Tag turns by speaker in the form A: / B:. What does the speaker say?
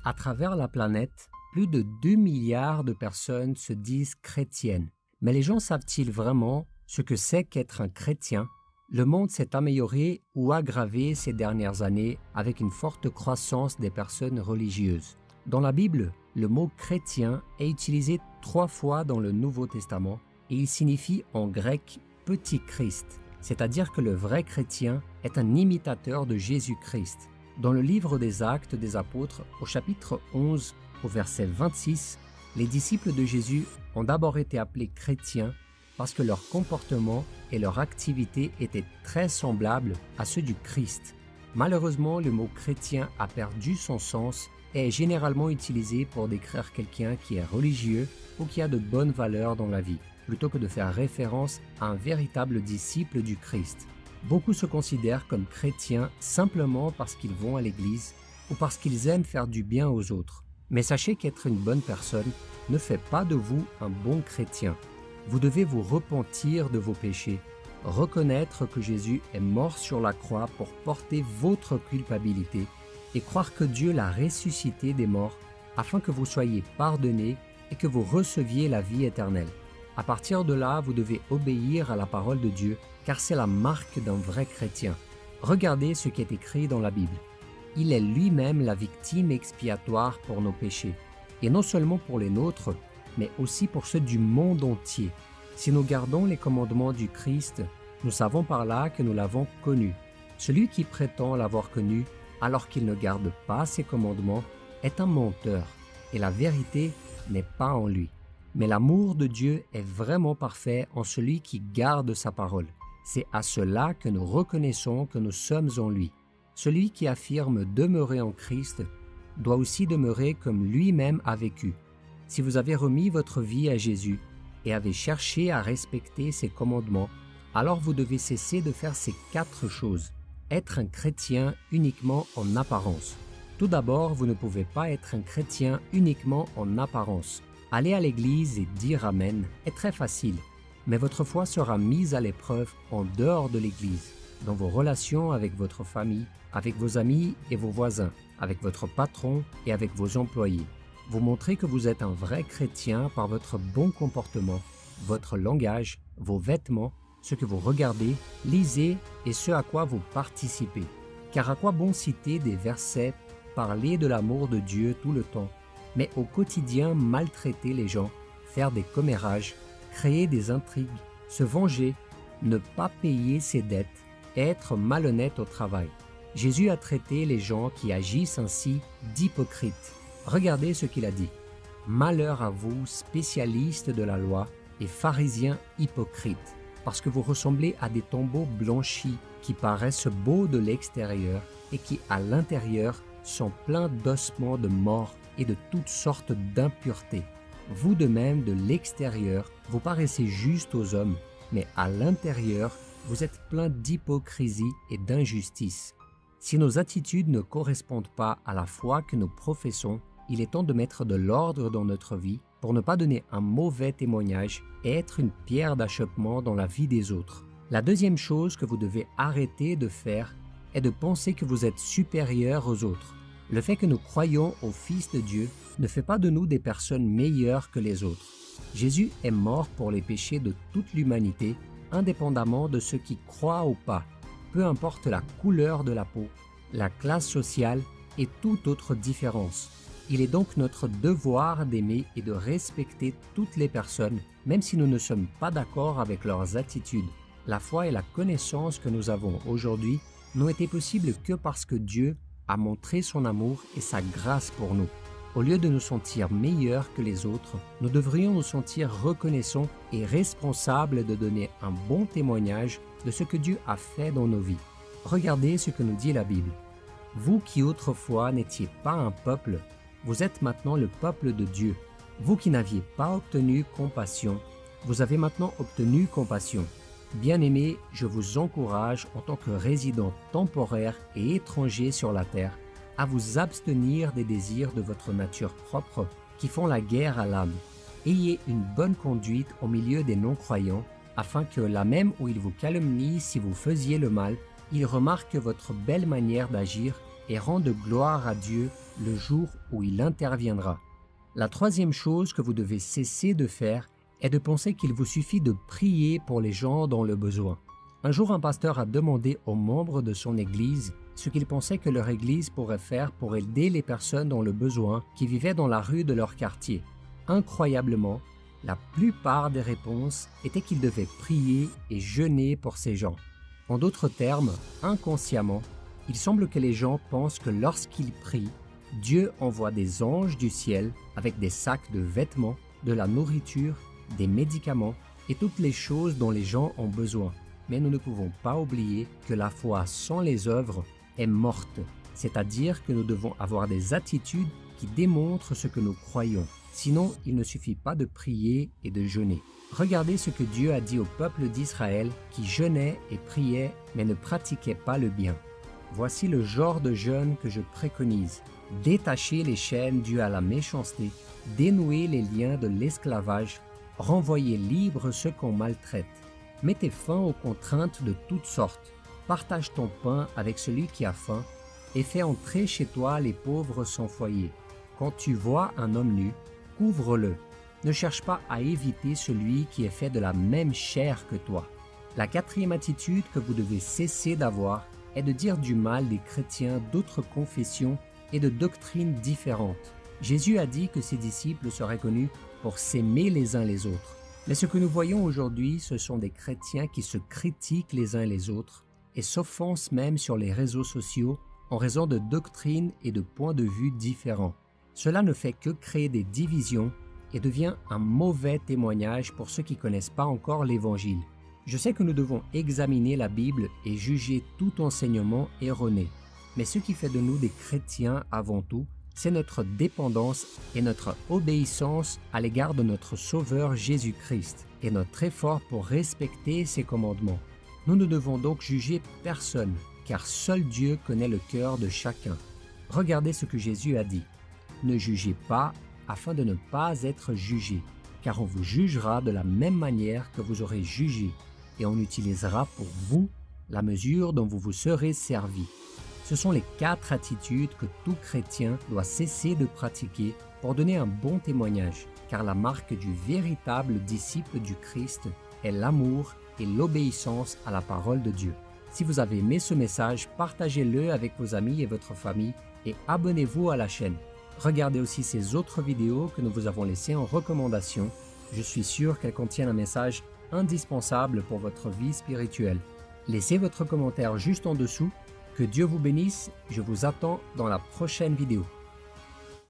A: À travers la planète, plus de 2 milliards de personnes se disent chrétiennes. Mais les gens savent-ils vraiment ce que c'est qu'être un chrétien? Le monde s'est amélioré ou aggravé ces dernières années avec une forte croissance des personnes religieuses. Dans la Bible, le mot chrétien est utilisé 3 fois dans le Nouveau Testament et il signifie en grec « petit Christ », c'est-à-dire que le vrai chrétien est un imitateur de Jésus-Christ. Dans le livre des Actes des Apôtres, au chapitre 11, au verset 26, les disciples de Jésus ont d'abord été appelés chrétiens parce que leur comportement et leur activité étaient très semblables à ceux du Christ. Malheureusement, le mot chrétien a perdu son sens et est généralement utilisé pour décrire quelqu'un qui est religieux ou qui a de bonnes valeurs dans la vie, plutôt que de faire référence à un véritable disciple du Christ. Beaucoup se considèrent comme chrétiens simplement parce qu'ils vont à l'église ou parce qu'ils aiment faire du bien aux autres. Mais sachez qu'être une bonne personne ne fait pas de vous un bon chrétien. Vous devez vous repentir de vos péchés, reconnaître que Jésus est mort sur la croix pour porter votre culpabilité et croire que Dieu l'a ressuscité des morts afin que vous soyez pardonnés et que vous receviez la vie éternelle. À partir de là, vous devez obéir à la parole de Dieu car c'est la marque d'un vrai chrétien. Regardez ce qui est écrit dans la Bible. Il est lui-même la victime expiatoire pour nos péchés, et non seulement pour les nôtres, mais aussi pour ceux du monde entier. Si nous gardons les commandements du Christ, nous savons par là que nous l'avons connu. Celui qui prétend l'avoir connu alors qu'il ne garde pas ses commandements est un menteur, et la vérité n'est pas en lui. Mais l'amour de Dieu est vraiment parfait en celui qui garde sa parole. C'est à cela que nous reconnaissons que nous sommes en lui. Celui qui affirme demeurer en Christ doit aussi demeurer comme lui-même a vécu. Si vous avez remis votre vie à Jésus et avez cherché à respecter ses commandements, alors vous devez cesser de faire ces 4 choses. Être un chrétien uniquement en apparence. Tout d'abord, vous ne pouvez pas être un chrétien uniquement en apparence. Aller à l'église et dire Amen est très facile. Mais votre foi sera mise à l'épreuve en dehors de l'Église, dans vos relations avec votre famille, avec vos amis et vos voisins, avec votre patron et avec vos employés. Vous montrez que vous êtes un vrai chrétien par votre bon comportement, votre langage, vos vêtements, ce que vous regardez, lisez et ce à quoi vous participez. Car à quoi bon citer des versets, parler de l'amour de Dieu tout le temps, mais au quotidien maltraiter les gens, faire des commérages, créer des intrigues, se venger, ne pas payer ses dettes, être malhonnête au travail. Jésus a traité les gens qui agissent ainsi d'hypocrites. Regardez ce qu'il a dit. « Malheur à vous, spécialistes de la loi et pharisiens hypocrites, parce que vous ressemblez à des tombeaux blanchis qui paraissent beaux de l'extérieur et qui, à l'intérieur, sont pleins d'ossements de mort et de toutes sortes d'impuretés. Vous de même, de l'extérieur, vous paraissez juste aux hommes, mais à l'intérieur, vous êtes plein d'hypocrisie et d'injustice. Si nos attitudes ne correspondent pas à la foi que nous professons, il est temps de mettre de l'ordre dans notre vie pour ne pas donner un mauvais témoignage et être une pierre d'achoppement dans la vie des autres. La deuxième chose que vous devez arrêter de faire est de penser que vous êtes supérieur aux autres. Le fait que nous croyons au Fils de Dieu ne fait pas de nous des personnes meilleures que les autres. Jésus est mort pour les péchés de toute l'humanité, indépendamment de ceux qui croient ou pas, peu importe la couleur de la peau, la classe sociale et toute autre différence. Il est donc notre devoir d'aimer et de respecter toutes les personnes, même si nous ne sommes pas d'accord avec leurs attitudes. La foi et la connaissance que nous avons aujourd'hui n'ont été possibles que parce que Dieu a montré son amour et sa grâce pour nous. Au lieu de nous sentir meilleurs que les autres, nous devrions nous sentir reconnaissants et responsables de donner un bon témoignage de ce que Dieu a fait dans nos vies. Regardez ce que nous dit la Bible. « Vous qui autrefois n'étiez pas un peuple, vous êtes maintenant le peuple de Dieu. Vous qui n'aviez pas obtenu compassion, vous avez maintenant obtenu compassion. Bien-aimés, je vous encourage en tant que résidents temporaires et étrangers sur la terre à vous abstenir des désirs de votre nature propre qui font la guerre à l'âme. Ayez une bonne conduite au milieu des non-croyants afin que là même où ils vous calomnient si vous faisiez le mal, ils remarquent votre belle manière d'agir et rendent gloire à Dieu le jour où il interviendra. La troisième chose que vous devez cesser de faire est de penser qu'il vous suffit de prier pour les gens dans le besoin. Un jour, un pasteur a demandé aux membres de son église ce qu'ils pensaient que leur église pourrait faire pour aider les personnes dans le besoin qui vivaient dans la rue de leur quartier. Incroyablement, la plupart des réponses étaient qu'ils devaient prier et jeûner pour ces gens. En d'autres termes, inconsciemment, il semble que les gens pensent que lorsqu'ils prient, Dieu envoie des anges du ciel avec des sacs de vêtements, de la nourriture, des médicaments et toutes les choses dont les gens ont besoin. Mais nous ne pouvons pas oublier que la foi sans les œuvres est morte, c'est-à-dire que nous devons avoir des attitudes qui démontrent ce que nous croyons. Sinon, il ne suffit pas de prier et de jeûner. Regardez ce que Dieu a dit au peuple d'Israël qui jeûnait et priait mais ne pratiquait pas le bien. Voici le genre de jeûne que je préconise. Détacher les chaînes dues à la méchanceté, dénouer les liens de l'esclavage, renvoyer libres ceux qu'on maltraite. Mettez fin aux contraintes de toutes sortes. Partage ton pain avec celui qui a faim et fais entrer chez toi les pauvres sans foyer. Quand tu vois un homme nu, couvre-le. Ne cherche pas à éviter celui qui est fait de la même chair que toi. La quatrième attitude que vous devez cesser d'avoir est de dire du mal des chrétiens d'autres confessions et de doctrines différentes. Jésus a dit que ses disciples seraient connus pour s'aimer les uns les autres. Mais ce que nous voyons aujourd'hui, ce sont des chrétiens qui se critiquent les uns les autres et s'offensent même sur les réseaux sociaux en raison de doctrines et de points de vue différents. Cela ne fait que créer des divisions et devient un mauvais témoignage pour ceux qui ne connaissent pas encore l'Évangile. Je sais que nous devons examiner la Bible et juger tout enseignement erroné. Mais ce qui fait de nous des chrétiens avant tout, c'est notre dépendance et notre obéissance à l'égard de notre Sauveur Jésus-Christ et notre effort pour respecter ses commandements. Nous ne devons donc juger personne, car seul Dieu connaît le cœur de chacun. Regardez ce que Jésus a dit. Ne jugez pas afin de ne pas être jugé, car on vous jugera de la même manière que vous aurez jugé, et on utilisera pour vous la mesure dont vous vous serez servi. Ce sont les 4 attitudes que tout chrétien doit cesser de pratiquer pour donner un bon témoignage, car la marque du véritable disciple du Christ est l'amour et l'obéissance à la parole de Dieu. Si vous avez aimé ce message, partagez-le avec vos amis et votre famille et abonnez-vous à la chaîne. Regardez aussi ces autres vidéos que nous vous avons laissées en recommandation. Je suis sûr qu'elles contiennent un message indispensable pour votre vie spirituelle. Laissez votre commentaire juste en dessous. Que Dieu vous bénisse, je vous attends dans la prochaine vidéo.